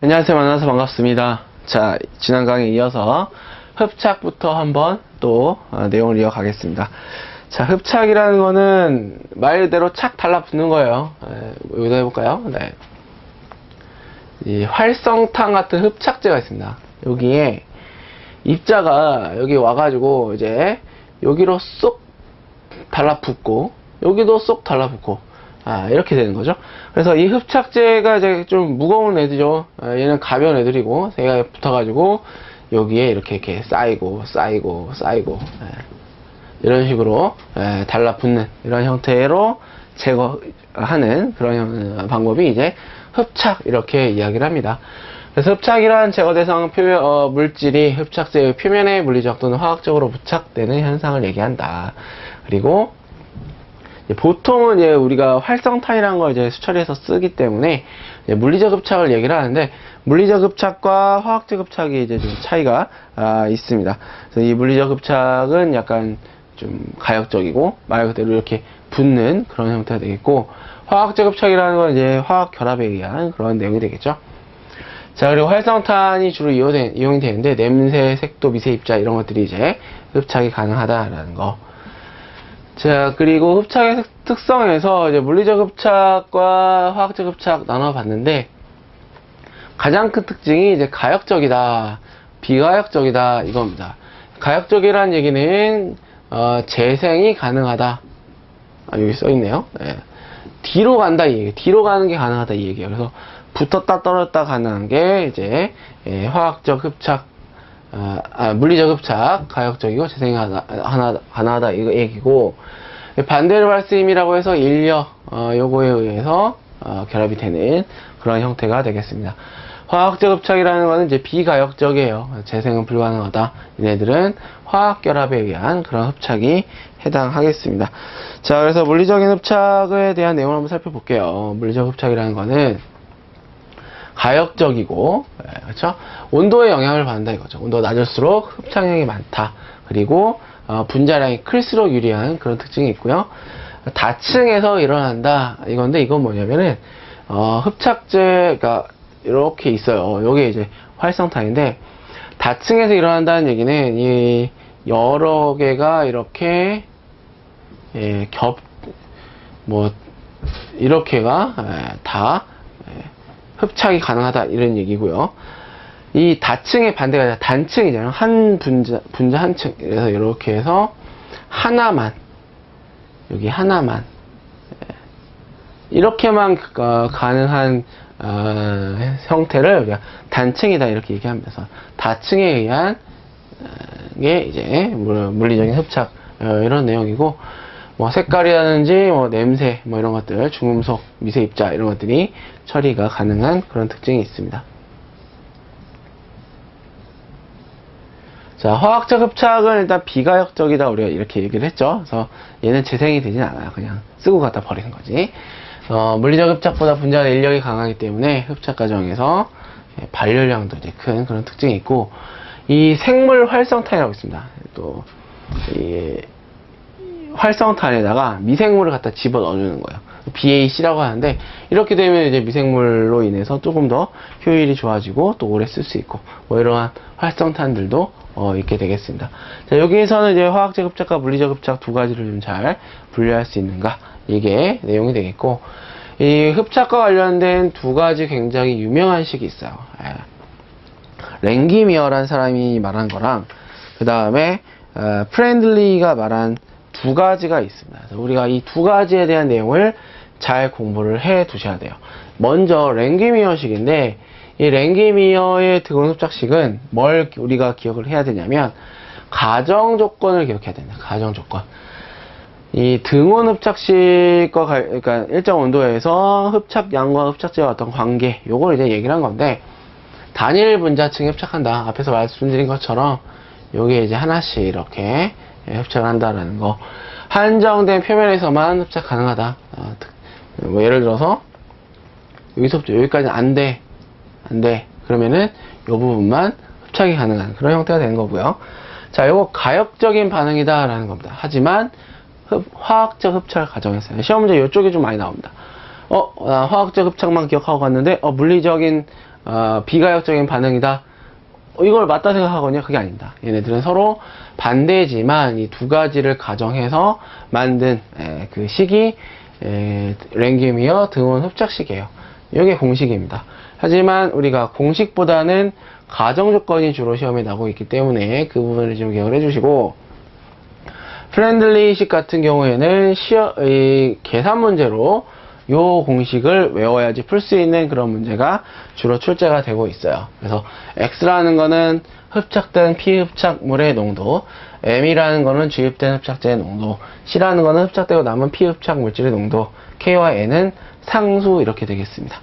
안녕하세요. 만나서 반갑습니다. 자, 지난 강의에 이어서 흡착부터 한번 또 내용을 이어가겠습니다. 자, 흡착이라는 거는 말 그대로 착 달라붙는 거예요. 여기다 해볼까요? 네. 이 활성탄 같은 흡착제가 있습니다. 여기에 입자가 여기 와가지고 이제 여기로 쏙 달라붙고 여기도 쏙 달라붙고 이렇게 되는 거죠. 그래서 이 흡착제가 이제 좀 무거운 애들이죠. 얘는 가벼운 애들이고 얘가 붙어가지고 여기에 이렇게 쌓이고 이런 식으로 달라붙는 이런 형태로 제거하는 그런 방법이 이제 흡착 이렇게 이야기를 합니다. 그래서 흡착이란 제거 대상 물질이 흡착제의 표면에 물리적 또는 화학적으로 부착되는 현상을 얘기한다. 그리고 보통은 이제 우리가 활성탄이라는 걸 이제 수처리해서 쓰기 때문에 물리적 흡착을 얘기를 하는데, 물리적 흡착과 화학적 흡착이 이제 좀 차이가 있습니다. 그래서 이 물리적 흡착은 약간 좀 가역적이고 말 그대로 이렇게 붙는 그런 형태가 되겠고, 화학적 흡착이라는 건 이제 화학 결합에 의한 그런 내용이 되겠죠. 자, 그리고 활성탄이 주로 이용이 되는데 냄새, 색도, 미세 입자 이런 것들이 이제 흡착이 가능하다라는 거. 자, 그리고 흡착의 특성에서 이제 물리적 흡착과 화학적 흡착 나눠봤는데, 가장 큰 특징이 이제 가역적이다, 비가역적이다 이겁니다. 가역적이라는 얘기는 재생이 가능하다. 여기 써있네요. 네. 뒤로 간다 이 얘기. 뒤로 가는 게 가능하다 이 얘기예요. 그래서 붙었다 떨어졌다 가능한 게 이제 화학적 흡착, 물리적 흡착, 가역적이고 재생이 가능하다 이 얘기고, 반대로 발생임이라고 해서 인력 요거에 의해서 결합이 되는 그런 형태가 되겠습니다. 화학적 흡착이라는 것은 이제 비가역적이에요. 재생은 불가능하다. 얘네들은 화학 결합에 의한 그런 흡착이 해당하겠습니다. 자, 그래서 물리적인 흡착에 대한 내용을 한번 살펴볼게요. 물리적 흡착이라는 것은 가역적이고, 그렇죠? 온도에 영향을 받는다 이거죠. 온도가 낮을수록 흡착량이 많다. 그리고 분자량이 클수록 유리한 그런 특징이 있고요. 다층에서 일어난다 이건데, 이건 뭐냐면은 흡착제가 이렇게 있어요. 요게 이제 활성탄인데, 다층에서 일어난다는 얘기는 이 여러 개가 이렇게 이렇게가 다 흡착이 가능하다 이런 얘기고요. 이 다층의 반대가 아니라 단층이잖아요. 한 분자 한 층. 그래서 이렇게 해서 하나만, 여기 하나만 이렇게만 가능한 형태를 우리가 단층이다 이렇게 얘기하면서, 다층에 의한 게 이제 물리적인 흡착 이런 내용이고, 뭐 색깔이라든지 뭐 냄새 뭐 이런 것들, 중금속, 미세 입자 이런 것들이 처리가 가능한 그런 특징이 있습니다. 자, 화학적 흡착은 일단 비가역적이다 우리가 이렇게 얘기를 했죠. 그래서 얘는 재생이 되진 않아요. 그냥 쓰고 갖다 버리는 거지. 물리적 흡착보다 분자 인력이 강하기 때문에 흡착 과정에서 발열량도 이제 큰 그런 특징이 있고, 이 생물 활성탄이라고 있습니다. 또 이 활성탄에다가 미생물을 갖다 집어 넣어주는 거예요. BAC라고 하는데, 이렇게 되면 이제 미생물로 인해서 조금 더 효율이 좋아지고 또 오래 쓸 수 있고, 뭐 이러한 활성탄들도 있게 되겠습니다. 자, 여기에서는 이제 화학적 흡착과 물리적 흡착 두 가지를 좀 잘 분류할 수 있는가, 이게 내용이 되겠고, 이 흡착과 관련된 두 가지 굉장히 유명한 식이 있어요. 랭기미어라는 사람이 말한 거랑 그 다음에 프렌들리가 말한 두 가지가 있습니다. 그래서 우리가 이 두 가지에 대한 내용을 잘 공부를 해 두셔야 돼요. 먼저 랭기미어식인데, 이 랭기미어의 등원 흡착식은 뭘 우리가 기억을 해야 되냐면, 가정 조건을 기억해야 된다. 가정 조건. 이 등원 흡착식과 그러니까 일정 온도에서 흡착량과 흡착제와 어떤 관계, 요걸 이제 얘기를 한 건데, 단일 분자층에 흡착한다. 앞에서 말씀드린 것처럼 요게 이제 하나씩 이렇게 흡착을 한다라는 거. 한정된 표면에서만 흡착 가능하다. 뭐 예를 들어서 여기서부터 여기까지는 안 돼. 그러면은 이 부분만 흡착이 가능한 그런 형태가 되는 거고요. 자, 요거 가역적인 반응이다라는 겁니다. 하지만 화학적 흡착을 가정했어요. 시험 문제 이쪽이 좀 많이 나옵니다. 화학적 흡착만 기억하고 갔는데 물리적인 비가역적인 반응이다. 이걸 맞다 생각하거든요. 그게 아닙니다. 얘네들은 서로 반대지만 이 두 가지를 가정해서 만든 그 식이 랭귀미어 등원 흡착식이에요. 이게 공식입니다. 하지만 우리가 공식보다는 가정 조건이 주로 시험에 나오고 있기 때문에 그 부분을 좀 기억을 해주시고, 프렌들리식 같은 경우에는 계산 문제로 요 공식을 외워야지 풀 수 있는 그런 문제가 주로 출제가 되고 있어요. 그래서 X라는 거는 흡착된 피흡착물의 농도, M이라는 거는 주입된 흡착제의 농도, C라는 거는 흡착되고 남은 피흡착 물질의 농도, K와 N은 상수 이렇게 되겠습니다.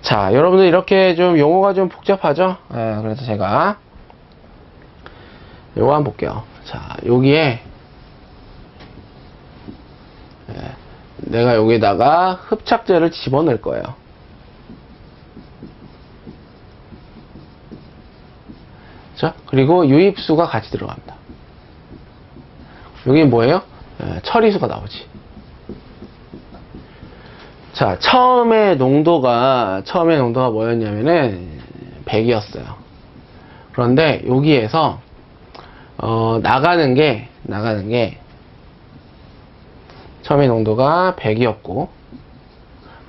자, 여러분들 이렇게 좀 용어가 좀 복잡하죠? 그래서 제가 요거 한번 볼게요. 자, 여기에 내가 여기다가 흡착제를 집어넣을 거예요. 자, 그리고 유입수가 같이 들어갑니다. 여기 뭐예요? 처리수가 나오지. 자, 처음에 농도가 뭐였냐면은 100이었어요. 그런데 여기에서 나가는 게 처음에 농도가 100이었고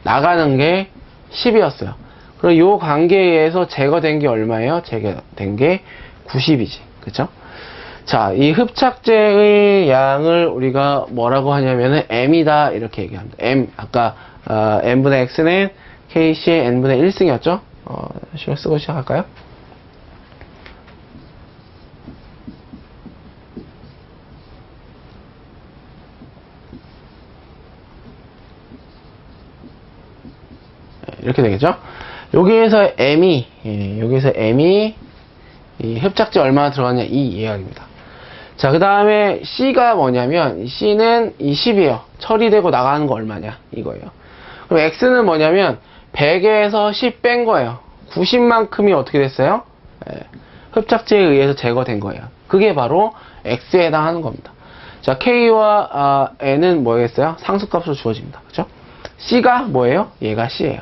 나가는 게 10이었어요. 그리고 요 관계에서 제거된 게 얼마예요? 제거된 게 90이지. 그쵸? 자, 이 흡착제의 양을 우리가 뭐라고 하냐면은 M이다 이렇게 얘기합니다. M, 아까 N분의 X는 KC의 N분의 1승이었죠? 시간 쓰고 시작할까요? 이렇게 되겠죠? 여기에서 M이 이 흡착제 얼마나 들어가냐 이 이야기입니다. 자, 그 다음에 C가 뭐냐면 C는 이 10이에요. 처리되고 나가는 거 얼마냐 이거예요. 그럼 X는 뭐냐면 100에서 10 뺀 거예요. 90만큼이 어떻게 됐어요? 흡착제에 의해서 제거된 거예요. 그게 바로 X에 해당하는 겁니다. 자, K와 N은 뭐겠어요? 상수값으로 주어집니다. 그렇죠? C가 뭐예요? 얘가 C예요.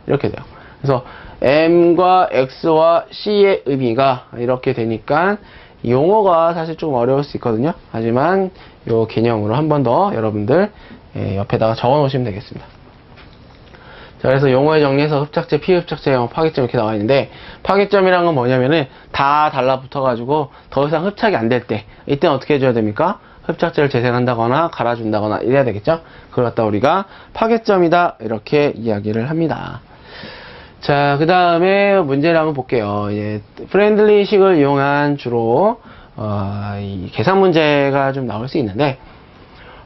이렇게 돼요. 그래서 M과 X와 C의 의미가 이렇게 되니까 용어가 사실 좀 어려울 수 있거든요. 하지만 요 개념으로 한 번 더 여러분들 옆에다가 적어 놓으시면 되겠습니다. 자, 그래서 용어의 정리에서 흡착제, 피흡착제, 파괴점 이렇게 나와 있는데, 파괴점이란 건 뭐냐면은 다 달라붙어 가지고 더 이상 흡착이 안 될 때, 이때는 어떻게 해줘야 됩니까? 흡착제를 재생한다거나 갈아준다거나 이래야 되겠죠? 그걸 갖다 우리가 파괴점이다 이렇게 이야기를 합니다. 자, 그 다음에 문제를 한번 볼게요. 프렌들리식을 이용한 주로 이 계산 문제가 좀 나올 수 있는데,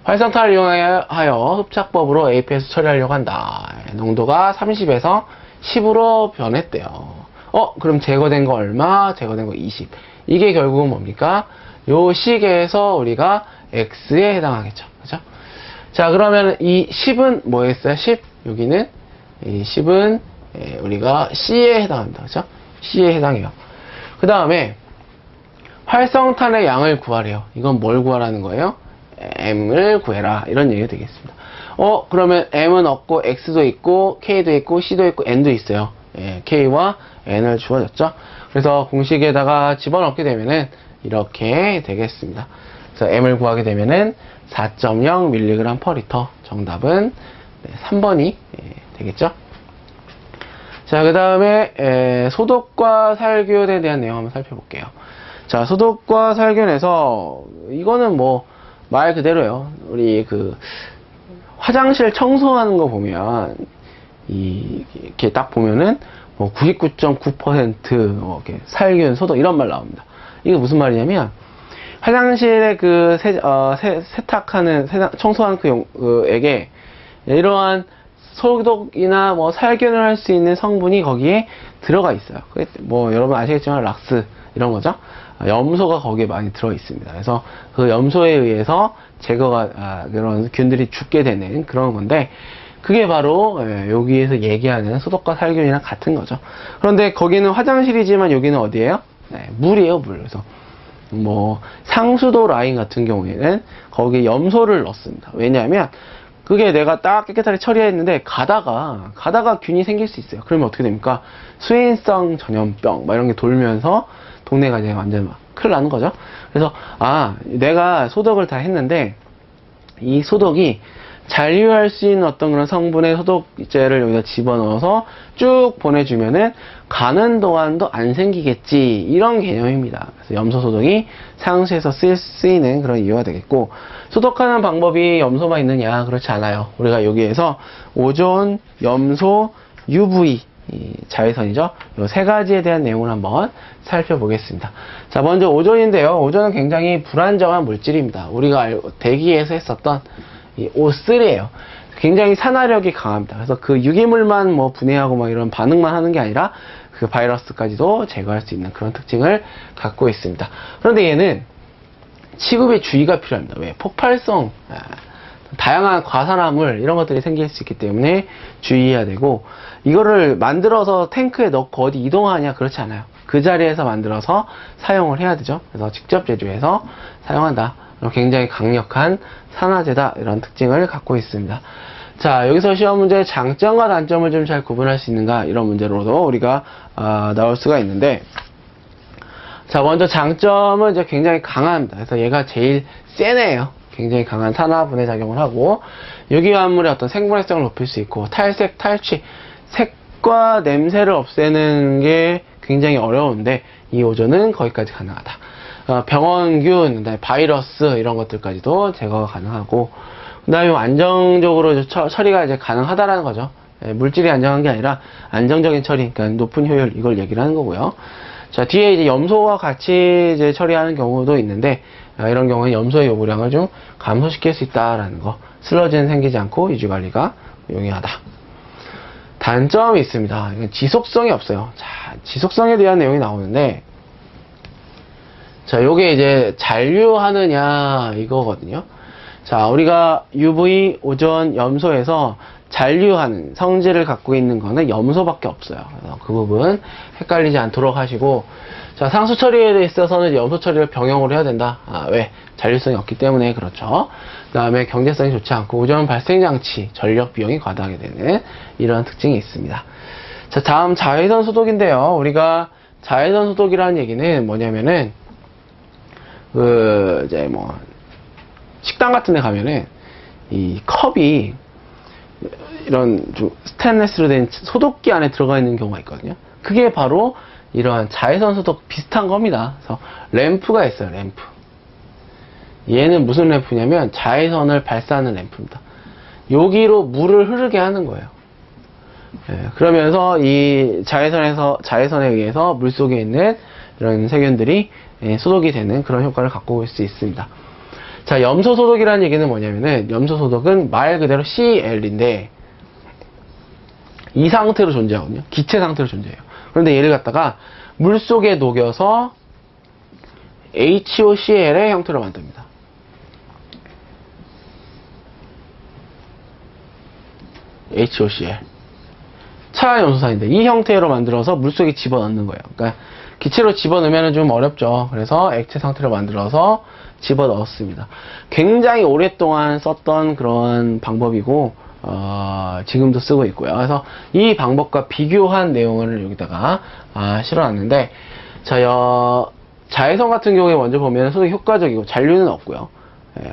활성탄을 이용하여 흡착법으로 APS 처리하려고 한다. 농도가 30에서 10으로 변했대요. 그럼 제거된 거 얼마? 제거된 거 20. 이게 결국은 뭡니까? 요 식에서 우리가 X에 해당하겠죠. 그죠? 자, 그러면 이 10은 뭐였어요? 10? 여기는 이 10은 우리가 C에 해당합니다. 그죠? C에 해당해요. 그 다음에 활성탄의 양을 구하래요. 이건 뭘 구하라는 거예요? M을 구해라. 이런 얘기가 되겠습니다. 그러면 M은 없고 X도 있고 K도 있고 C도 있고 N도 있어요. K와 N을 주어졌죠. 그래서 공식에다가 집어넣게 되면은 이렇게 되겠습니다. 그래서 M을 구하게 되면은 4.0mg/L. 정답은 3번이 되겠죠. 자, 그 다음에 소독과 살균에 대한 내용 한번 살펴볼게요. 자, 소독과 살균에서 이거는 뭐 말 그대로요. 우리 그 화장실 청소하는 거 보면 이렇게 딱 보면은 뭐 99.9% 이렇게 살균, 소독 이런 말 나옵니다. 이게 무슨 말이냐면 화장실에 그 세탁하는 청소하는 그에게 이러한 소독이나 뭐 살균을 할 수 있는 성분이 거기에 들어가 있어요. 뭐 여러분 아시겠지만 락스 이런 거죠. 염소가 거기에 많이 들어 있습니다. 그래서 그 염소에 의해서 제거가 그런 균들이 죽게 되는 그런 건데, 그게 바로 여기에서 얘기하는 소독과 살균이랑 같은 거죠. 그런데 거기는 화장실이지만 여기는 어디예요? 물이에요, 물. 그래서 뭐 상수도 라인 같은 경우에는 거기에 염소를 넣습니다. 왜냐하면 그게 내가 딱 깨끗하게 처리했는데 가다가 균이 생길 수 있어요. 그러면 어떻게 됩니까? 수인성 전염병 막 이런 게 돌면서 동네가 이제 완전 막 큰일 나는 거죠. 그래서 내가 소독을 다 했는데 이 소독이 잔류할 수 있는 어떤 그런 성분의 소독제를 여기다 집어넣어서 쭉 보내주면은 가는 동안도 안 생기겠지, 이런 개념입니다. 그래서 염소 소독이 상수에서 쓰이는 그런 이유가 되겠고, 소독하는 방법이 염소만 있느냐? 그렇지 않아요. 우리가 여기에서 오존, 염소, UV 자외선이죠. 이 세 가지에 대한 내용을 한번 살펴보겠습니다. 자, 먼저 오존인데요. 오존은 굉장히 불안정한 물질입니다. 우리가 대기에서 했었던 이 O3예요. 굉장히 산화력이 강합니다. 그래서 그 유기물만 뭐 분해하고 막 이런 반응만 하는 게 아니라 그 바이러스까지도 제거할 수 있는 그런 특징을 갖고 있습니다. 그런데 얘는 취급에 주의가 필요합니다. 왜? 폭발성, 다양한 과산화물 이런 것들이 생길 수 있기 때문에 주의해야 되고, 이거를 만들어서 탱크에 넣고 어디 이동하냐? 그렇지 않아요. 그 자리에서 만들어서 사용을 해야 되죠. 그래서 직접 제조해서 사용한다. 굉장히 강력한 산화제다, 이런 특징을 갖고 있습니다. 자, 여기서 시험 문제의 장점과 단점을 좀 잘 구분할 수 있는가, 이런 문제로도 우리가 나올 수가 있는데, 자, 먼저 장점은 이제 굉장히 강합니다. 그래서 얘가 제일 센 애예요. 굉장히 강한 산화 분해 작용을 하고, 유기화합물의 어떤 생분해성을 높일 수 있고, 탈색, 탈취, 색과 냄새를 없애는 게 굉장히 어려운데 이 오존은 거기까지 가능하다. 병원균, 그다음에 바이러스 이런 것들까지도 제거가 가능하고, 그다음에 안정적으로 처리가 이제 가능하다라는 거죠. 물질이 안정한 게 아니라 안정적인 처리, 그러니까 높은 효율, 이걸 얘기를 하는 거고요. 자, 뒤에 이제 염소와 같이 이제 처리하는 경우도 있는데, 이런 경우에 염소의 요구량을 좀 감소시킬 수 있다라는 거. 슬러지는 생기지 않고 유지 관리가 용이하다. 단점이 있습니다. 지속성이 없어요. 자, 지속성에 대한 내용이 나오는데, 자, 요게 이제 잔류하느냐 이거거든요. 자, 우리가 UV, 오존, 염소에서 잔류하는 성질을 갖고 있는 거는 염소밖에 없어요. 그래서 그 부분 헷갈리지 않도록 하시고, 자, 상수 처리에 있어서는 염소 처리를 병용으로 해야 된다. 왜? 잔류성이 없기 때문에 그렇죠. 그 다음에 경제성이 좋지 않고 오존 발생 장치, 전력 비용이 과다하게 되는 이런 특징이 있습니다. 자, 다음 자외선 소독인데요. 우리가 자외선 소독이라는 얘기는 뭐냐면은 이제 뭐 식당 같은 데 가면은 이 컵이 이런 좀 스테인리스로 된 소독기 안에 들어가 있는 경우가 있거든요. 그게 바로 이러한 자외선 소독 비슷한 겁니다. 그래서 램프가 있어요. 램프. 얘는 무슨 램프냐면 자외선을 발사하는 램프입니다. 여기로 물을 흐르게 하는 거예요. 그러면서 이 자외선에 의해서 물속에 있는 이런 세균들이 소독이 되는 그런 효과를 갖고 올 수 있습니다. 자, 염소 소독이라는 얘기는 뭐냐면은, 염소 소독은 말 그대로 CL인데 이 상태로 존재하거든요. 기체 상태로 존재해요. 그런데 얘를 갖다가 물 속에 녹여서 HOCl의 형태로 만듭니다. HOCl. 차염소산인데 이 형태로 만들어서 물 속에 집어넣는 거예요. 그러니까 기체로 집어넣으면 좀 어렵죠. 그래서 액체 상태로 만들어서 집어넣었습니다. 굉장히 오랫동안 썼던 그런 방법이고, 지금도 쓰고 있고요. 그래서 이 방법과 비교한 내용을 여기다가 실어놨는데, 자, 자외선 같은 경우에 먼저 보면 소독이 효과적이고 잔류는 없고요.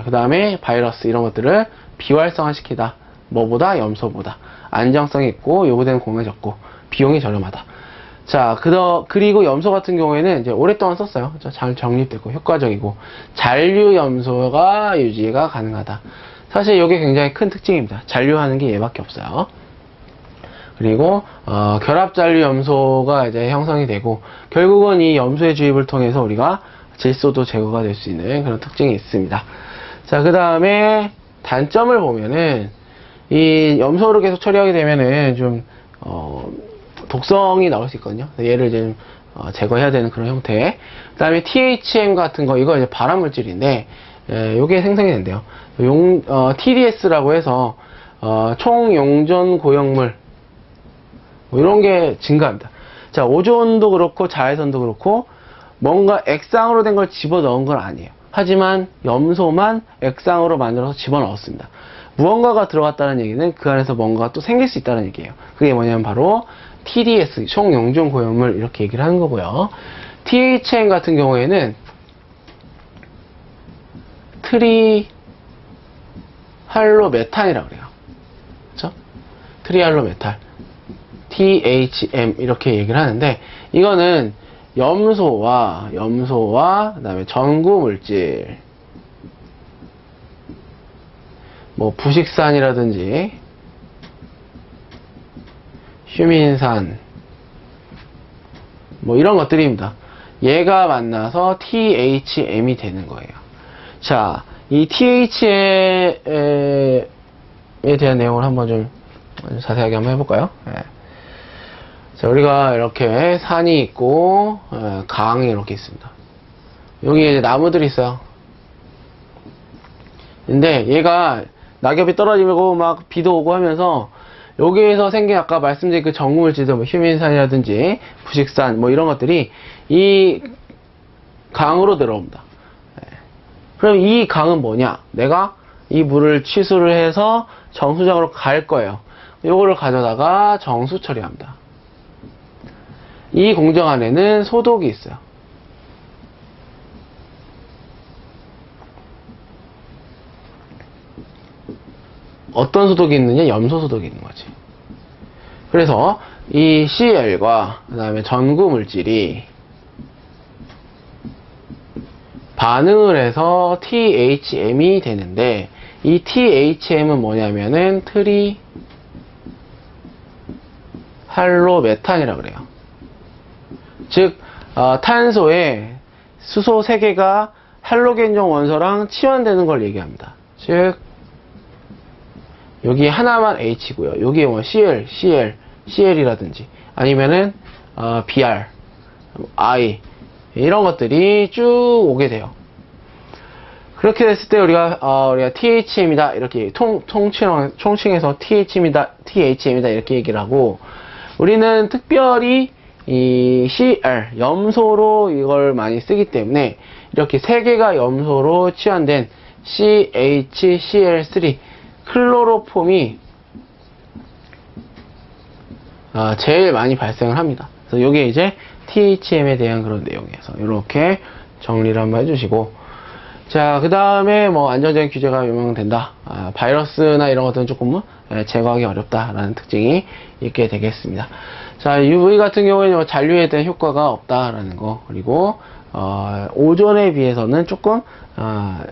그 다음에 바이러스 이런 것들을 비활성화시키다. 뭐보다? 염소보다 안정성이 있고 요구되는 공간이 적고 비용이 저렴하다. 자, 그리고 염소 같은 경우에는 이제 오랫동안 썼어요. 잘 정립되고 효과적이고 잔류 염소가 유지가 가능하다. 사실 이게 굉장히 큰 특징입니다. 잔류하는 게 얘밖에 없어요. 그리고 결합 잔류 염소가 이제 형성이 되고, 결국은 이 염소의 주입을 통해서 우리가 질소도 제거가 될 수 있는 그런 특징이 있습니다. 자, 그 다음에 단점을 보면은 이 염소를 계속 처리하게 되면은 좀 독성이 나올 수 있거든요. 얘를 좀 제거해야 되는 그런 형태. 그 다음에 THM 같은 거, 이거 이제 발암물질인데, 요게 생성이 된대요. TDS라고 해서 총용존 고형물 뭐 이런 게 증가합니다. 자, 오존도 그렇고 자외선도 그렇고 뭔가 액상으로 된 걸 집어넣은 건 아니에요. 하지만 염소만 액상으로 만들어서 집어넣었습니다. 무언가가 들어갔다는 얘기는 그 안에서 뭔가가 또 생길 수 있다는 얘기예요. 그게 뭐냐면 바로 TDS, 총용존 고염을 이렇게 얘기를 하는 거고요. THM 같은 경우에는 트리할로메탄이라고 그래요. 그렇죠? 트리할로메탄, THM 이렇게 얘기를 하는데, 이거는 염소와 그다음에 전구 물질, 뭐 부식산이라든지 휴민산, 뭐 이런 것들입니다. 얘가 만나서 THM이 되는 거예요. 자, 이 THM에 대한 내용을 한번 좀 자세하게 한번 해볼까요? 네. 자, 우리가 이렇게 산이 있고 강이 이렇게 있습니다. 여기 이제 나무들이 있어요. 근데 얘가 낙엽이 떨어지고 막 비도 오고 하면서 여기에서 생긴 아까 말씀드린 그 전구물질들, 뭐 휴민산이라든지 부식산 뭐 이런 것들이 이 강으로 들어옵니다. 그럼 이 강은 뭐냐? 내가 이 물을 취수를 해서 정수장으로 갈 거예요. 요거를 가져다가 정수 처리합니다. 이 공정 안에는 소독이 있어요. 어떤 소독이 있느냐? 염소 소독이 있는 거지. 그래서 이 Cl과 그 다음에 전구 물질이 반응을 해서 THM이 되는데, 이 THM은 뭐냐면은 트리할로메탄이라고 그래요. 즉 탄소에 수소 3개가 할로겐종 원소랑 치환되는 걸 얘기합니다. 즉 여기 하나만 H고요. 여기에 뭐 CL이라든지 아니면은 BR, I 이런 것들이 쭉 오게 돼요. 그렇게 됐을 때 우리가 THM이다 이렇게 총칭해서 THM이다 이렇게 얘기를 하고, 우리는 특별히 이 CL 염소로 이걸 많이 쓰기 때문에 이렇게 3개가 염소로 치환된 CHCl3 클로로폼이 제일 많이 발생을 합니다. 그래서 이게 이제 THM에 대한 그런 내용이어서 이렇게 정리를 한번 해주시고, 자, 그 다음에 뭐 안정적인 규제가 요명된다. 바이러스나 이런 것들은 조금 제거하기 어렵다라는 특징이 있게 되겠습니다. 자, UV 같은 경우에는 잔류에 대한 효과가 없다라는 거, 그리고 오존에 비해서는 조금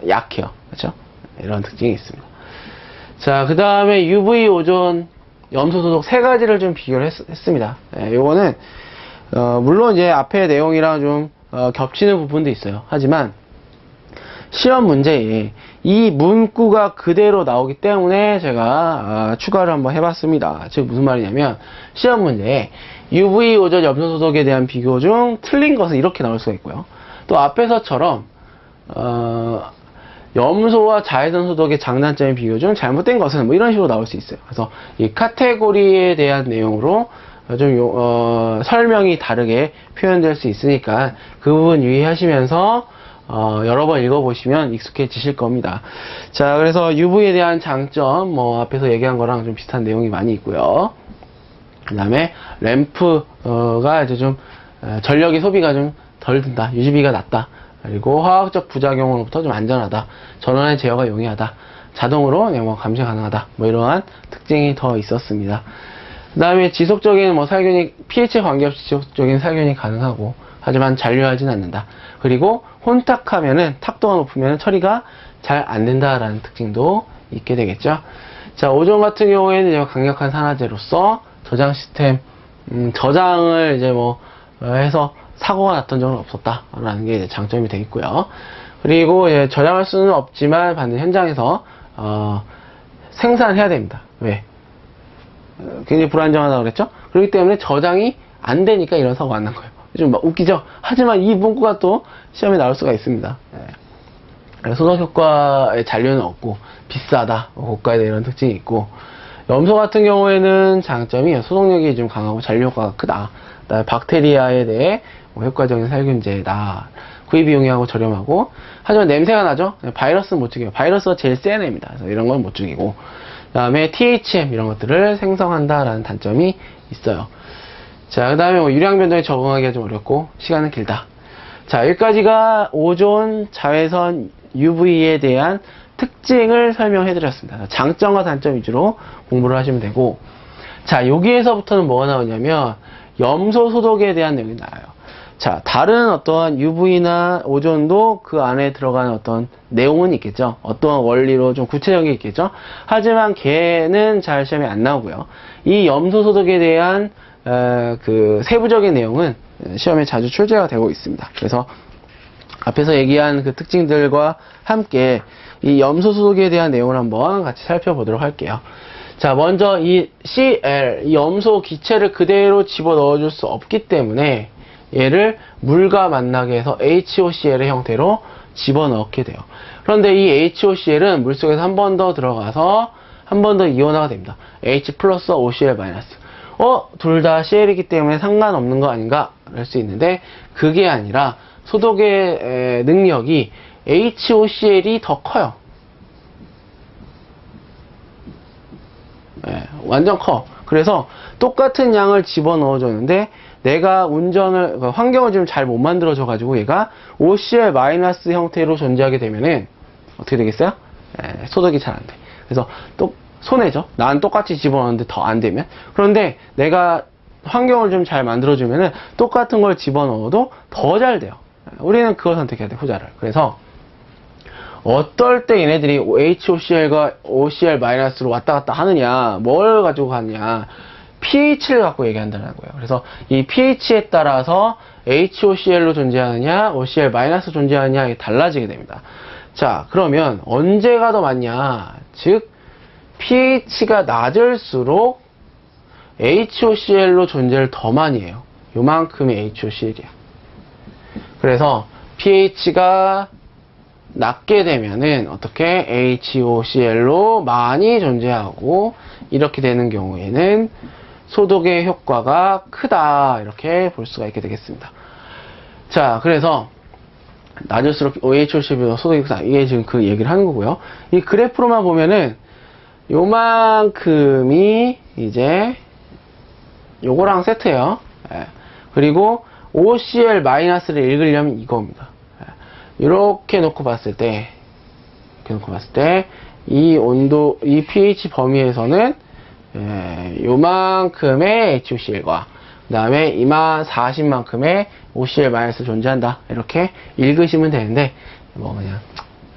약해요. 그렇죠? 이런 특징이 있습니다. 자, 그 다음에 UV, 오존, 염소 소독 3가지를 좀 비교를 했습니다. 요거는 물론 이제 앞에 내용이랑 좀 겹치는 부분도 있어요. 하지만 시험 문제에 이 문구가 그대로 나오기 때문에 제가 추가를 한번 해봤습니다. 즉 무슨 말이냐면, 시험 문제에 UV, 오존, 염소 소독에 대한 비교 중 틀린 것은 이렇게 나올 수가 있고요. 또 앞에서처럼 염소와 자외선 소독의 장단점의 비교 중 잘못된 것은 뭐 이런 식으로 나올 수 있어요. 그래서 이 카테고리에 대한 내용으로 좀 설명이 다르게 표현될 수 있으니까 그 부분 유의하시면서 여러 번 읽어보시면 익숙해지실 겁니다. 자, 그래서 UV에 대한 장점, 뭐 앞에서 얘기한 거랑 좀 비슷한 내용이 많이 있고요. 그 다음에 램프가 이제 좀 전력의 소비가 좀 덜 든다, 유지비가 낮다, 그리고 화학적 부작용으로부터 좀 안전하다, 전원의 제어가 용이하다, 자동으로 뭐 감시 가능하다, 뭐 이러한 특징이 더 있었습니다. 그 다음에 지속적인 뭐 살균이, pH에 관계없이 지속적인 살균이 가능하고, 하지만 잔류하진 않는다. 그리고 혼탁하면은, 탁도가 높으면 처리가 잘 안 된다라는 특징도 있게 되겠죠. 자, 오존 같은 경우에는 강력한 산화제로서 저장 시스템, 저장을 이제 뭐 해서 사고가 났던 적은 없었다라는 게 이제 장점이 되겠고요. 그리고 저장할 수는 없지만 반드시 현장에서 생산해야 됩니다. 왜? 굉장히 불안정하다고 그랬죠? 그렇기 때문에 저장이 안 되니까 이런 사고가 안 난 거예요. 좀 막 웃기죠? 하지만 이 문구가 또 시험에 나올 수가 있습니다. 소독 효과의 잔류는 없고 비싸다, 고가에 이런 특징이 있고, 염소 같은 경우에는 장점이 소독력이 좀 강하고 잔류 효과가 크다. 그다음에 박테리아에 대해 효과적인 살균제다. 구입비용이하고 저렴하고, 하지만 냄새가 나죠? 바이러스는 못 죽여요. 바이러스가 제일 센 애입니다. 그래서 이런 건 못 죽이고, 그 다음에 THM 이런 것들을 생성한다라는 단점이 있어요. 자, 그 다음에 유량 변동에 적응하기가 좀 어렵고 시간은 길다. 자, 여기까지가 오존, 자외선, UV에 대한 특징을 설명해 드렸습니다. 장점과 단점 위주로 공부를 하시면 되고, 자, 여기에서부터는 뭐가 나오냐면 염소 소독에 대한 내용이 나와요. 자, 다른 어떠한 UV나 오존도 그 안에 들어가는 어떤 내용은 있겠죠. 어떠한 원리로 좀 구체적인 게 있겠죠. 하지만 걔는 잘 시험에 안 나오고요. 이 염소 소독에 대한 그 세부적인 내용은 시험에 자주 출제가 되고 있습니다. 그래서 앞에서 얘기한 그 특징들과 함께 이 염소 소독에 대한 내용을 한번 같이 살펴보도록 할게요. 자, 먼저 이 Cl, 이 염소 기체를 그대로 집어 넣어줄 수 없기 때문에 얘를 물과 만나게 해서 HOCl의 형태로 집어넣게 돼요. 그런데 이 HOCl은 물속에서 한 번 더 들어가서 한 번 더 이온화가 됩니다. H 플러스 OCl 마이너스. 둘 다 Cl이기 때문에 상관없는 거 아닌가? 할 수 있는데 그게 아니라 소독의 능력이 HOCl이 더 커요. 완전 커. 그래서 똑같은 양을 집어넣어 줬는데 내가 환경을 좀 잘 못 만들어줘 가지고 얘가 OCl 마이너스 형태로 존재하게 되면은 어떻게 되겠어요? 소독이 잘 안 돼. 그래서 또 손해죠. 난 똑같이 집어넣었는데 더 안 되면. 그런데 내가 환경을 좀 잘 만들어주면은 똑같은 걸 집어넣어도 더 잘 돼요. 우리는 그걸 선택해야 돼, 후자를. 그래서 어떨 때 얘네들이 HOCl과 OCl-로 왔다 갔다 하느냐, 뭘 가지고 가느냐, pH를 갖고 얘기한다는 거예요. 그래서 이 pH에 따라서 HOCl로 존재하느냐, OCl- 존재하느냐, 이게 달라지게 됩니다. 자, 그러면 언제가 더 많냐? 즉, pH가 낮을수록 HOCl로 존재를 더 많이 해요. 요만큼의 HOCl이야. 그래서 pH가 낮게 되면은 어떻게 HOCl로 많이 존재하고, 이렇게 되는 경우에는 소독의 효과가 크다, 이렇게 볼 수가 있게 되겠습니다. 자, 그래서 낮을수록 HOCl보다 소독이 크다, 이게 지금 그 얘기를 하는 거고요. 이 그래프로만 보면은 요만큼이 이제 요거랑 세트예요. 그리고 OCl-를 읽으려면 이겁니다. 이렇게 놓고 봤을 때, 이 온도, 이 pH 범위에서는 요만큼의 HOCl과 그 다음에 이만 40만큼의 OCl- 존재한다, 이렇게 읽으시면 되는데, 뭐 그냥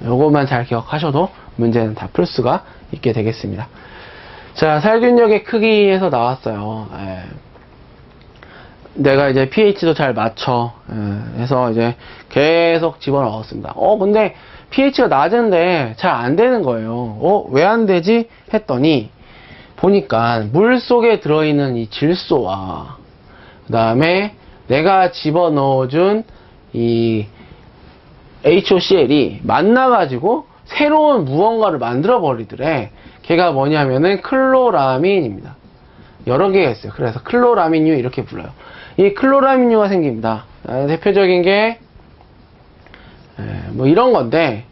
요것만 잘 기억하셔도 문제는 다 풀 수가 있게 되겠습니다. 자, 살균력의 크기에서 나왔어요. 내가 이제 pH도 잘 맞춰 해서 이제 계속 집어넣었습니다. 근데 pH가 낮은데 잘 안 되는 거예요. 왜 안 되지? 했더니 보니까 물 속에 들어있는 이 질소와 그 다음에 내가 집어넣어준 이 HOCl이 만나가지고 새로운 무언가를 만들어 버리더래. 걔가 뭐냐면은 클로라민입니다. 여러 개가 있어요. 그래서 클로라민류 이렇게 불러요. 이 클로라민류가 생깁니다. 대표적인 게 뭐 이런 건데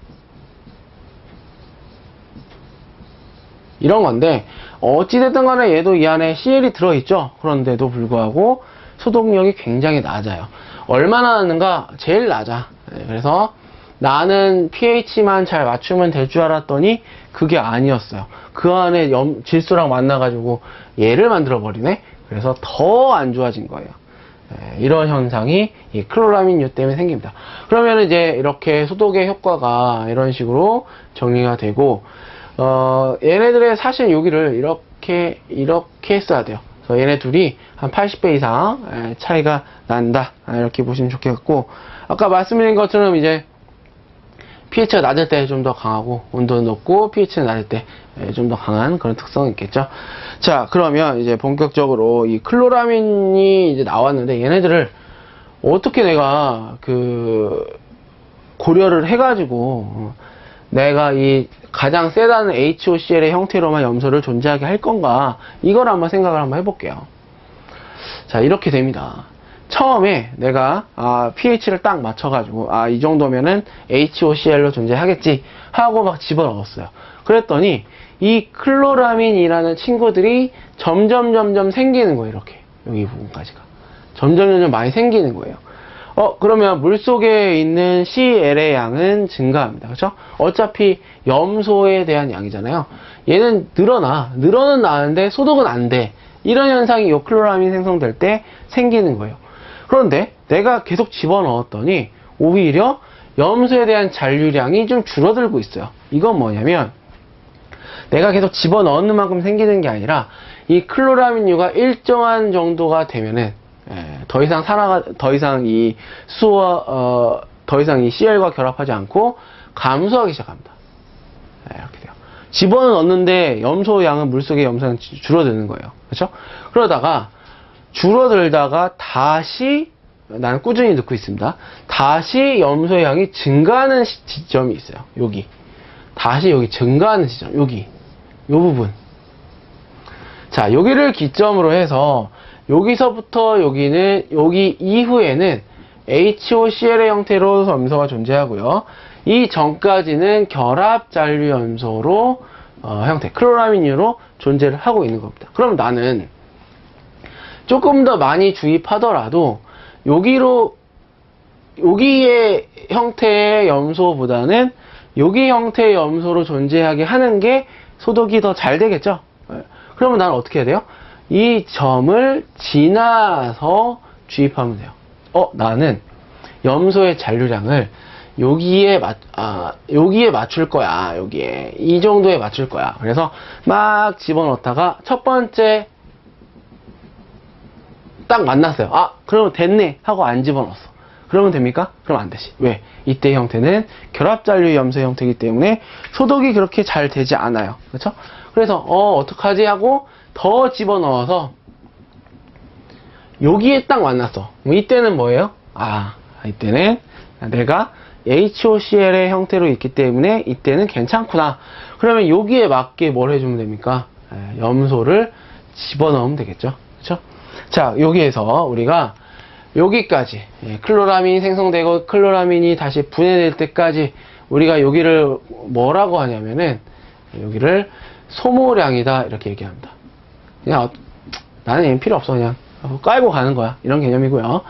어찌됐든 간에 얘도 이 안에 Cl이 들어있죠. 그런데도 불구하고 소독력이 굉장히 낮아요. 얼마나 낮은가? 제일 낮아. 그래서 나는 pH만 잘 맞추면 될 줄 알았더니 그게 아니었어요. 그 안에 질소랑 만나가지고 얘를 만들어 버리네. 그래서 더 안 좋아진 거예요. 이런 현상이 이 클로라민류 때문에 생깁니다. 그러면 이제 이렇게 소독의 효과가 이런 식으로 정리가 되고, 얘네들의 사실 여기를 이렇게 써야 돼요. 그래서 얘네 둘이 한 80배 이상 차이가 난다, 이렇게 보시면 좋겠고, 아까 말씀드린 것처럼 이제 pH가 낮을 때 좀 더 강하고, 온도는 높고 pH는 낮을 때 좀 더 강한 그런 특성이 있겠죠. 자, 그러면 이제 본격적으로 이 클로라민이 이제 나왔는데, 얘네들을 어떻게 내가 고려를 해가지고 내가 이 가장 세다는 HOCl의 형태로만 염소를 존재하게 할 건가, 이걸 한번 생각을 한번 해볼게요. 자, 이렇게 됩니다. 처음에 내가 pH를 딱 맞춰가지고 이 정도면은 HOCl로 존재하겠지 하고 막 집어넣었어요. 그랬더니 이 클로라민이라는 친구들이 점점 생기는 거예요. 이렇게 여기 부분까지가 점점 많이 생기는 거예요. 그러면 물속에 있는 Cl의 양은 증가합니다. 그렇죠? 어차피 염소에 대한 양이잖아요. 얘는 늘어는 나는데 소독은 안 돼. 이런 현상이 요 클로라민 생성될 때 생기는 거예요. 그런데 내가 계속 집어넣었더니 오히려 염소에 대한 잔류량이 좀 줄어들고 있어요. 이건 뭐냐면 내가 계속 집어넣는 만큼 생기는 게 아니라 이 클로라민류가 일정한 정도가 되면은 더 이상 이 수와 더 이상 이 Cl과 결합하지 않고 감소하기 시작합니다. 이렇게 돼요. 집어넣는데 염소 양은 물속의 염소는 줄어드는 거예요. 그렇죠? 그러다가 줄어들다가 다시 나는 꾸준히 넣고 있습니다. 다시 염소의 양이 증가하는 지점이 있어요. 여기. 다시 여기 증가하는 지점. 여기. 요 부분. 자, 여기를 기점으로 해서 여기서부터 여기 이후에는 HOCl의 형태로 염소가 존재하고요. 이 전까지는 결합 잔류 염소로 형태, 클로라민류로 존재를 하고 있는 겁니다. 그럼 나는 조금 더 많이 주입하더라도 여기의 형태의 염소보다는 여기 형태의 염소로 존재하게 하는 게 소독이 더 잘 되겠죠? 그러면 나는 어떻게 해야 돼요? 이 점을 지나서 주입하면 돼요. 나는 염소의 잔류량을 여기에 맞출 거야. 여기에. 이 정도에 맞출 거야. 그래서 막 집어넣다가 첫 번째 딱 만났어요. 그러면 됐네 하고 안 집어넣었어. 그러면 됩니까? 그럼 안 되지. 왜? 이때 형태는 결합잔류 염소 형태이기 때문에 소독이 그렇게 잘 되지 않아요. 그렇죠? 그래서 어떡하지 하고 더 집어넣어서 여기에 딱 만났어. 이때는 뭐예요? 이때는 내가 HOCl의 형태로 있기 때문에 이때는 괜찮구나. 그러면 여기에 맞게 뭘 해주면 됩니까? 염소를 집어넣으면 되겠죠. 그렇죠? 자, 여기에서 우리가 여기까지 클로라민이 생성되고 클로라민이 다시 분해될 때까지 우리가 여기를 뭐라고 하냐면은 여기를 소모량이다 이렇게 얘기합니다. 그냥 나는 얘는 필요 없어. 그냥 깔고 가는 거야. 이런 개념이고요.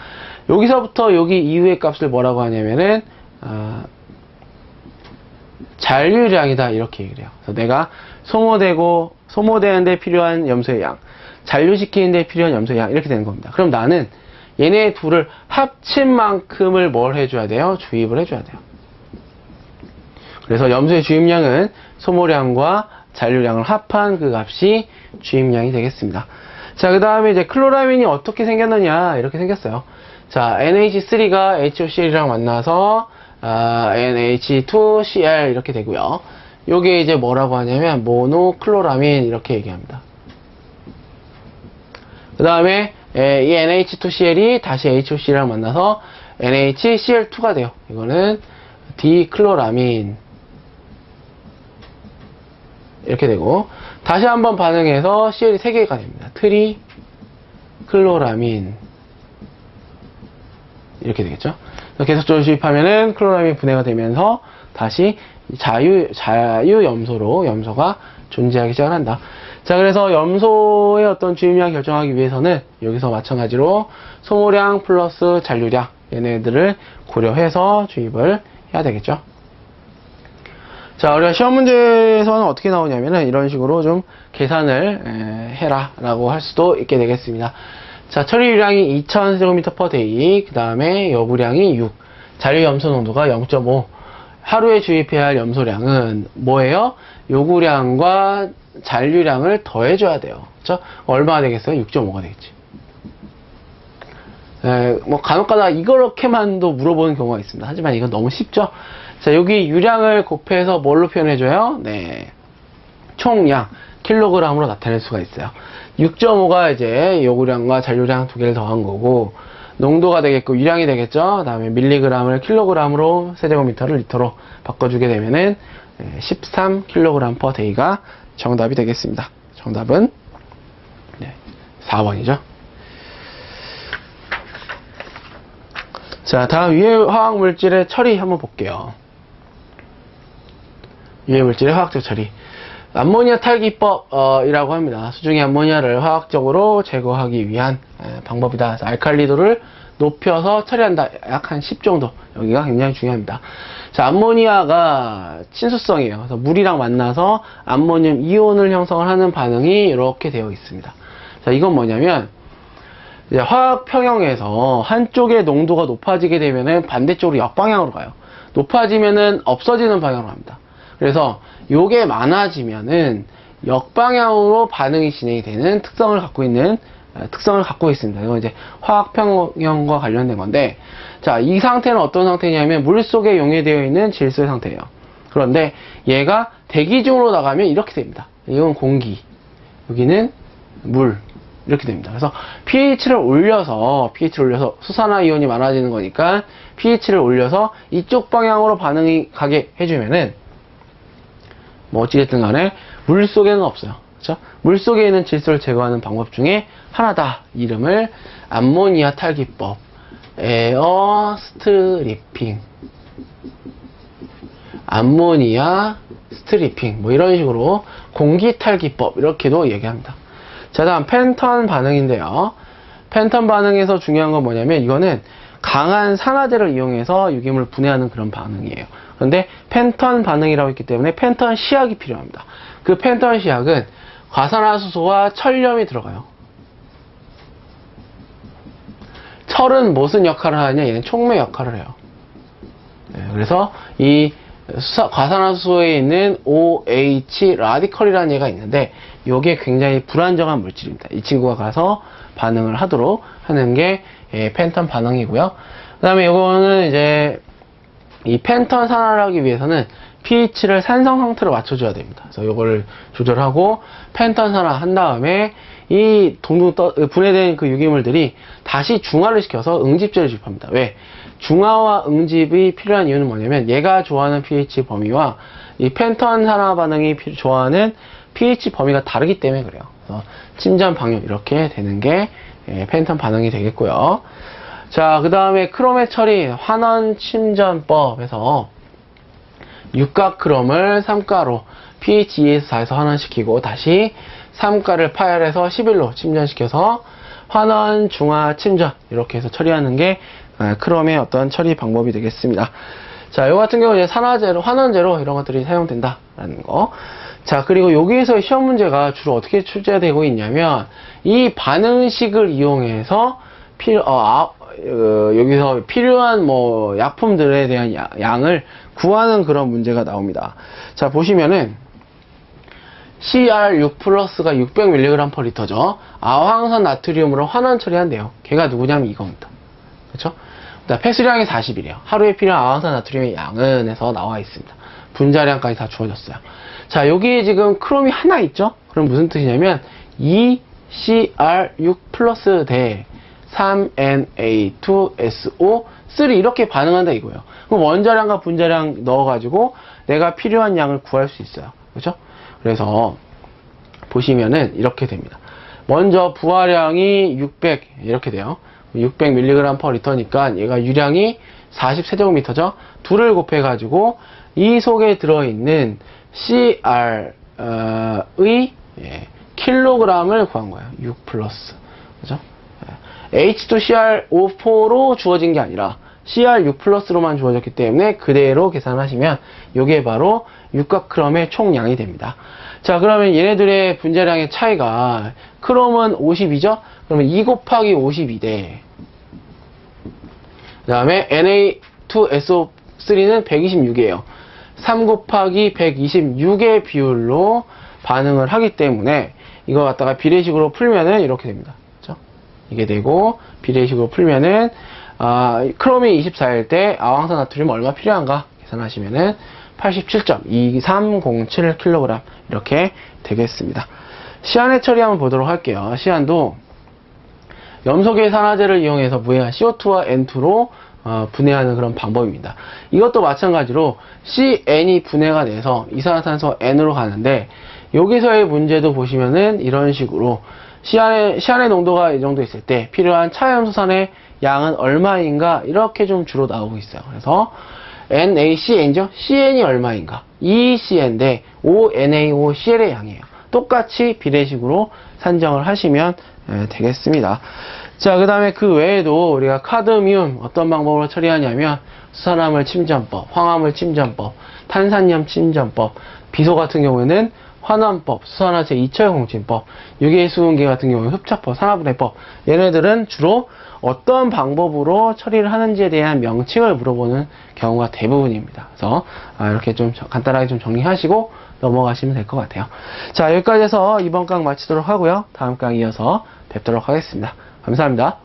여기서부터 여기 이후의 값을 뭐라고 하냐면은 잔류량이다 이렇게 얘기를 해요. 그래서 내가 소모되는데 필요한 염소의 양, 잔류시키는데 필요한 염소의 양 이렇게 되는 겁니다. 그럼 나는 얘네 둘을 합친 만큼을 뭘 해줘야 돼요? 주입을 해줘야 돼요. 그래서 염소의 주입량은 소모량과 잔류량을 합한 그 값이 주입량이 되겠습니다. 자, 그 다음에 이제 클로라민이 어떻게 생겼느냐 이렇게 생겼어요. 자, NH3가 HOCl이랑 만나서 NH2Cl 이렇게 되고요. 요게 이제 뭐라고 하냐면 모노클로라민 이렇게 얘기합니다. 그 다음에 이 NH2Cl이 다시 HOCl이랑 만나서 NHCl2가 돼요. 이거는 디클로라민 이렇게 되고 다시 한번 반응해서 Cl이 3개가 됩니다. 트리클로라민 이렇게 되겠죠. 계속적으로 주입하면은 클로라민 분해가 되면서 다시 자유 염소로 염소가 존재하기 시작을 한다. 자, 그래서 염소의 어떤 주입량 결정하기 위해서는 여기서 마찬가지로 소모량 플러스 잔류량 얘네들을 고려해서 주입을 해야 되겠죠. 자, 우리가 시험 문제에서는 어떻게 나오냐면은 이런 식으로 좀 계산을 해라 라고 할 수도 있게 되겠습니다. 자, 처리유량이 2000제곱미터/데이, 그 다음에 여부량이 6, 잔류 염소 농도가 0.5. 하루에 주입해야 할 염소량은 뭐예요? 요구량과 잔류량을 더해줘야 돼요. 그쵸? 얼마가 되겠어요? 6.5가 되겠지. 뭐 간혹가다 이렇게만도 물어보는 경우가 있습니다. 하지만 이건 너무 쉽죠? 자, 여기 유량을 곱해서 뭘로 표현해줘요? 네, 총량, 킬로그램으로 나타낼 수가 있어요. 6.5가 이제 요구량과 잔류량 두 개를 더한 거고, 농도가 되겠고, 유량이 되겠죠? 그 다음에 밀리그램을 킬로그램으로, 세제곱미터를 리터로 바꿔주게 되면은 13kg/day가 정답이 되겠습니다. 정답은 4번이죠. 자, 다음 유해 화학 물질의 처리 한번 볼게요. 유해 물질의 화학적 처리. 암모니아 탈기법이라고 합니다. 수중의 암모니아를 화학적으로 제거하기 위한 방법이다. 그래서 알칼리도를 높여서 처리한다. 약 한 10 정도. 여기가 굉장히 중요합니다. 자, 암모니아가 친수성이에요. 그래서 물이랑 만나서 암모늄 이온을 형성을 하는 반응이 이렇게 되어 있습니다. 자, 이건 뭐냐면 이제 화학 평형에서 한쪽의 농도가 높아지게 되면은 반대쪽으로 역방향으로 가요. 높아지면은 없어지는 방향으로 갑니다. 그래서 요게 많아지면은 역방향으로 반응이 진행이 되는 특성을 갖고 있습니다. 이건 이제 화학 평형과 관련된 건데, 자, 이 상태는 어떤 상태냐면 물 속에 용해되어 있는 질소의 상태예요. 그런데 얘가 대기 중으로 나가면 이렇게 됩니다. 이건 공기, 여기는 물, 이렇게 됩니다. 그래서 pH를 올려서 수산화 이온이 많아지는 거니까 pH를 올려서 이쪽 방향으로 반응이 가게 해주면은 뭐 어찌됐든 간에 물 속에는 없어요. 그렇죠? 물 속에 있는 질소를 제거하는 방법 중에 하나다. 이름을 암모니아 탈기법, 에어 스트리핑, 암모니아 스트리핑, 뭐 이런 식으로 공기 탈기법 이렇게도 얘기합니다. 자, 다음 펜턴 반응인데요. 펜턴 반응에서 중요한 건 뭐냐면 이거는 강한 산화제를 이용해서 유기물을 분해하는 그런 반응이에요. 그런데 펜턴 반응이라고 했기 때문에 펜턴 시약이 필요합니다. 그 펜턴 시약은 과산화수소와 철염이 들어가요. 철은 무슨 역할을 하냐? 얘는 촉매 역할을 해요. 네, 그래서 이 과산화수소에 있는 OH 라디컬이라는 얘가 있는데 이게 굉장히 불안정한 물질입니다. 이 친구가 가서 반응을 하도록 하는 게 펜턴 반응이고요. 그 다음에 이거는 이제 이 펜턴 산화를 하기 위해서는 pH를 산성 상태로 맞춰줘야 됩니다. 그래서 이거를 조절하고 펜턴 산화 한 다음에 이 분해된 그 유기물들이 다시 중화를 시켜서 응집제를 주입합니다. 왜? 중화와 응집이 필요한 이유는 뭐냐면 얘가 좋아하는 pH 범위와 이 펜턴 산화 반응이 좋아하는 pH 범위가 다르기 때문에 그래요. 그래서 침전 방류 이렇게 되는 게 펜턴 반응이 되겠고요. 자, 그 다음에 크롬의 처리, 환원 침전법에서 육가 크롬을 3가로 pH 2에서 4에서 환원시키고 다시 3가를 파열해서 11로 침전시켜서 환원, 중화, 침전 이렇게 해서 처리하는 게 크롬의 어떤 처리 방법이 되겠습니다. 자, 요 같은 경우는 산화제로, 환원제로 이런 것들이 사용된다라는 거. 자, 그리고 여기에서 시험 문제가 주로 어떻게 출제되고 있냐면 이 반응식을 이용해서 여기서 필요한 뭐 약품들에 대한 양을 구하는 그런 문제가 나옵니다. 자, 보시면은 CR6 플러스가 600mg/L죠. 아황산 나트륨으로 환원 처리한대요. 걔가 누구냐면 이겁니다. 그렇죠? 폐수량이 40이래요. 하루에 필요한 아황산 나트륨의 양은 에서 나와 있습니다. 분자량까지 다 주어졌어요. 자, 여기에 지금 크롬이 하나 있죠? 그럼 무슨 뜻이냐면 2CR6 플러스 대 3Na2SO3 이렇게 반응한다 이거예요. 그럼 원자량과 분자량 넣어가지고 내가 필요한 양을 구할 수 있어요. 그렇죠? 그래서 보시면은 이렇게 됩니다. 먼저 부하량이 600 이렇게 돼요. 600mg/L니까 얘가 유량이 40세제곱미터죠. 둘을 곱해가지고 이 속에 들어있는 CR의 킬로그램을 구한 거예요. 6 플러스. 그죠? H2CrO4로 주어진 게 아니라 CR6 플러스로만 주어졌기 때문에 그대로 계산하시면 이게 바로 육각크롬의 총량이 됩니다. 자, 그러면 얘네들의 분자량의 차이가 크롬은 52죠? 그러면 2 곱하기 52대 그 다음에 Na2SO3는 126이에요. 3 곱하기 126의 비율로 반응을 하기 때문에 이거 갖다가 비례식으로 풀면은 이렇게 됩니다. 그렇죠? 이게 되고 비례식으로 풀면은 크롬이 24일 때 아황산 나트륨 얼마 필요한가 계산하시면은 87.2307kg 이렇게 되겠습니다. 시안의 처리 한번 보도록 할게요. 시안도 염소계 산화제를 이용해서 무해한 CO2와 N2로 분해하는 그런 방법입니다. 이것도 마찬가지로 CN이 분해가 돼서 이산화탄소 N으로 가는데 여기서의 문제도 보시면은 이런 식으로 시안의 농도가 이 정도 있을 때 필요한 차염수산의 양은 얼마인가 이렇게 좀 주로 나오고 있어요. 그래서 NaCn죠. Cn이 얼마인가? 2Cn인데 5NaOCl의 양이에요. 똑같이 비례식으로 산정을 하시면 되겠습니다. 자, 그 다음에 그 외에도 우리가 카드뮴 어떤 방법으로 처리하냐면 수산화물 침전법, 황화물 침전법, 탄산염 침전법, 비소 같은 경우에는 환원법, 수산화제 이철 공침법, 유기수은계 같은 경우는 흡착법, 산화분해법. 얘네들은 주로 어떤 방법으로 처리를 하는지에 대한 명칭을 물어보는 경우가 대부분입니다. 그래서 이렇게 좀 간단하게 좀 정리하시고 넘어가시면 될 것 같아요. 자, 여기까지 해서 이번 강 마치도록 하고요. 다음 강 이어서 뵙도록 하겠습니다. 감사합니다.